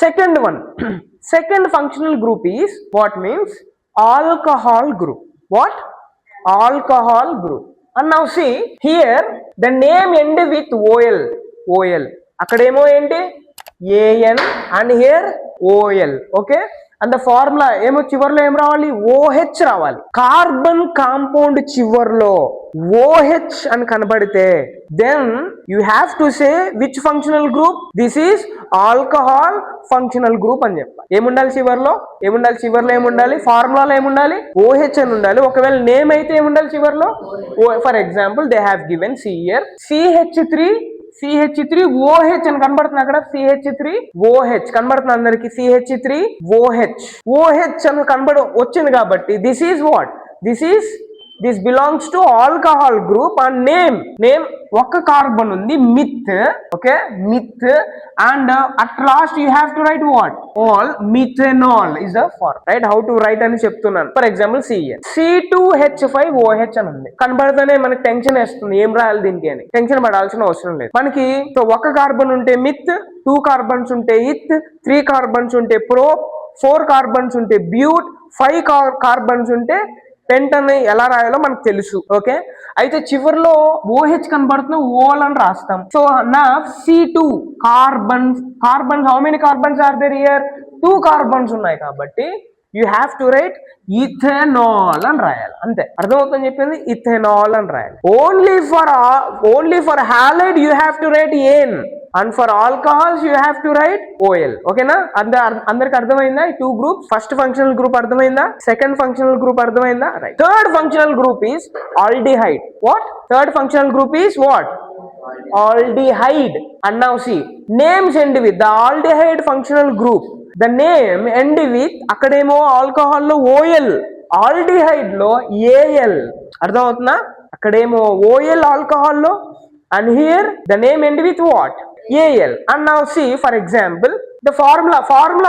Second one, second functional group is what means alcohol group. What? Alcohol group. And now see here the name end with OL. OL. అక్కడేమో ఏంటి AN and here OL. Okay. And formula ఏమో చివర్లో ఏం రావాలి OH రావాలి. Carbon compound చివర్లో OH అని కనబడితే then you have to say which functional group this is alcohol functional group అని చెప్పాలి. ఏముండాలి చివర్లో ఏముండాలి ఫార్ములాలో ఏముండాలి OH అని ఉండాలి. ఒకవేళ నేమ్ అయితే ఏముండాలి చివర్లో for example they have given సియర్ CH3OH అని కనబడుతుంది అక్కడ CH3OH కనబడుతుంది అందరికి CH3OH అని వచ్చింది కాబట్టి this belongs to alcohol group and name ఒక కార్బన్ ఉంది meth. Okay meth and at last you have to write what all methanol is the form right. How to write అని చెప్తున్నాను. ఫర్ ఎగ్జాంపుల్ C2H5OH అని ఉంది కనబడితేనే మనకి tension వేస్తుంది ఏం రాయాలి దీనికి అని. టెన్షన్ పడాల్సిన అవసరం లేదు మనకి. సో ఒక కార్బన్ ఉంటే మిత్, 2 కార్బన్స్ ఉంటే ఇత్, 3 కార్బన్స్ ఉంటే ప్రో, 4 కార్బన్స్ ఉంటే బ్యూట్, 5 కార్బన్స్ ఉంటే పెంటన్ ఎలా రాయాలో మనకు తెలుసు. ఓకే అయితే చివరిలో OH కనబడుతున్న ఓల్ అని రాస్తాం. సో నా C2 carbons how many carbons are there here 2 carbons ఉన్నాయి కాబట్టి you have to write ethanol అని రాయాలి. అంతే అర్థమవుతుందని చెప్పింది ఇథెనాల్ అని రాయాలి. Only for halide you have to write n and for alcohols you have to write OL. ఓకేనా అందరికి అర్థమైందా ఈ 2 గ్రూప్స్? ఫస్ట్ ఫంక్షనల్ గ్రూప్ అర్థమైందా? సెకండ్ ఫంక్షనల్ గ్రూప్ అర్థమైందా? Right. Third functional group is aldehyde. What? Third functional group is what? Aldehyde. And now see names end with the aldehyde functional group. The name end with అక్కడేమో alcohol లో OL, aldehyde లో AL. అర్థమవుతుందా? అక్కడేమో OL alcohol లో and here the name end with what? AL. And now see for example the formula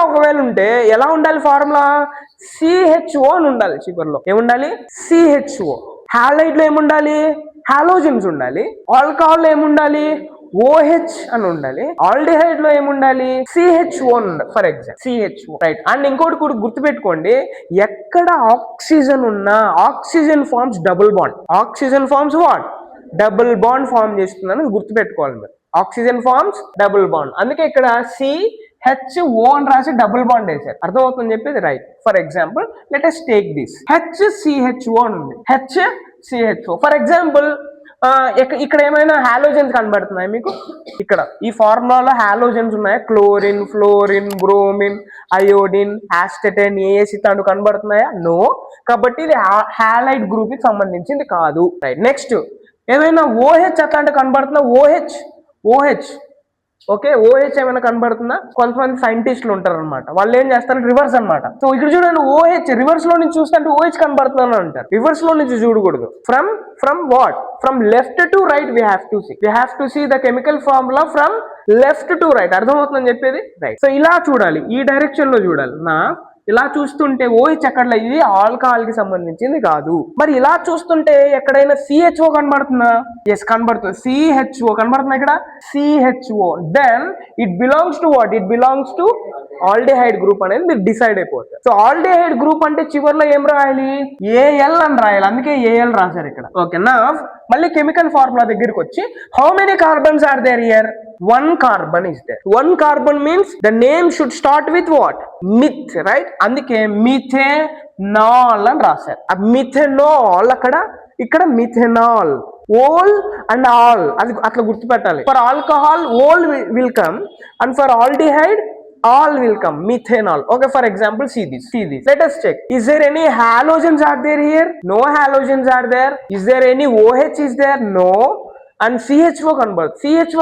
ఒకవేళ ఉంటే ఎలా ఉండాలి ఫార్ములా CHO అని ఉండాలి. చివరిలో ఏముండాలి CHO. హాలైడ్ లో ఏముండాలి హాలోజన్స్ ఉండాలి. ఆల్కహాల్ లో ఏముండాలి OH అని ఉండాలి. ఆల్డిహైడ్ లో ఏముండాలి CHO for example CHO right. And ఇంకోటి కూడా గుర్తుపెట్టుకోండి ఎక్కడ ఆక్సిజన్ ఉన్నా oxygen forms double bond. Oxygen forms what double bond form చేస్తుందని గుర్తుపెట్టుకోవాలి మీరు. ఆక్సిజన్ ఫార్మ్స్ డబుల్ బాండ్ అందుకే ఇక్కడ CHO అని రాసి డబుల్ బాండ్ వేసారు. అర్థమవుతుందని చెప్పేది right. For example let us take this HCHO అని ఉంది HCHO. ఫర్ ఎగ్జాంపుల్ ఇక్కడ ఏమైనా హాలోజన్స్ కనబడుతున్నాయి మీకు? ఇక్కడ ఈ ఫార్ములాలో హాలోజన్స్ ఉన్నాయి. Chlorine, fluorine, bromine, iodine, astatine, ఏసితాను కనబడుతున్నాయా? నో. కాబట్టి ఇది హాలైడ్ గ్రూప్ కి సంబంధించింది కాదు. రైట్. నెక్స్ట్ ఏమైనా OH అట్లాంటి కనబడుతున్నా OH ఓకే OH ఏమైనా కనబడుతుందా? కొంతమంది సైంటిస్టులు ఉంటారు అనమాట, వాళ్ళు ఏం చేస్తారు రివర్స్ అనమాట. సో ఇక్కడ చూడండి OH రివర్స్ లో నుంచి చూస్తే OH కనబడుతుందని అంటారు. రివర్స్ లో నుంచి చూడకూడదు. From what from left to right we have to see the chemical formula from left to right. అర్థమవుతుందని చెప్పేది రైట్. సో ఇలా చూడాలి, ఈ డైరెక్షన్ లో చూడాలి. ఇలా చూస్తుంటే OH ఎక్కడ ఇది ఆల్కహాల్ కి సంబంధించింది కాదు. మరి ఇలా చూస్తుంటే ఎక్కడైనా CHO కనబడుతుందా? ఎస్ కనబడుతుంది. CHO కనబడుతుంది ఇక్కడ CHO. Then it belongs to what? It belongs to aldehyde group అనేది మీరు డిసైడ్ అయిపోతారు. సో ఆల్డిహైడ్ గ్రూప్ అంటే చివరిలో ఏం రాయాలి AL అని రాయాలి. అందుకే AL రాశారు ఇక్కడ. ఓకేనా? మళ్ళీ కెమికల్ ఫార్ములా దగ్గరికి వచ్చి how many carbons are there here? 1 carbon is there. 1 carbon means the name should start with what? Meth, right? అందుకే మిథెనాల్ అని రాశారు. ఆ మిథెనాల్ ఇక్కడ మిథెనాల్ ఓల్ అండ్ ఆల్ అది అట్లా గుర్తుపెట్టాలి. For alcohol ol will come and for aldehyde all will come methanol. Okay, for example see this let us check. Is there any halogens are there here? No halogens are there. Is there any OH is there? No. And CHO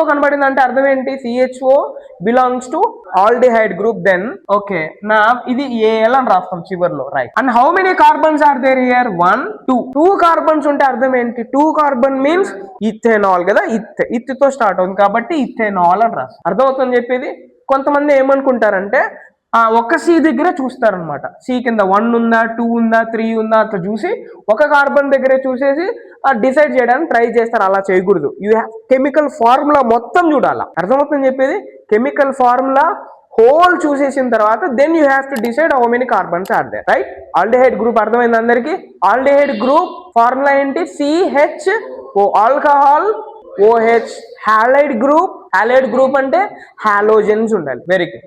కనబడింది అంటే అర్థం ఏంటి? CHO belongs to aldehyde group. Then okay now ఇది AL అని రాస్తాం చివర్లో right. And how many carbons are there here? 1 2 carbons ఉంటే అర్థం ఏంటి? 2 carbon means ఇథెనాల్ కదా. ఇత్ తో స్టార్ట్ అవుతుంది కాబట్టి ఇథెనాల్ అని రాస్తాం. అర్థమవుతుందని చెప్పేది. కొంతమంది ఏమనుకుంటారంటే ఒక C దగ్గర చూస్తారనమాట. C కింద 1 ఉందా 2 ఉందా 3 ఉందా అట్లా చూసి ఒక కార్బన్ దగ్గరే చూసేసి డిసైడ్ చేయడానికి ట్రై చేస్తారు. అలా చేయకూడదు. యూ హ్యావ్ కెమికల్ ఫార్ములా మొత్తం చూడాలా. అర్థమవుతుందని చెప్పేది. కెమికల్ ఫార్ములా హోల్ చూసేసిన తర్వాత then you have to decide how many carbons are there, right? Aldehyde group అర్థమైంది అందరికి? ఆల్డిహైడ్ గ్రూప్ ఫార్ములా ఏంటి? CHO, alcohol, OH. Halide group అంటే హాలోజన్స్ ఉండాలి. Very good.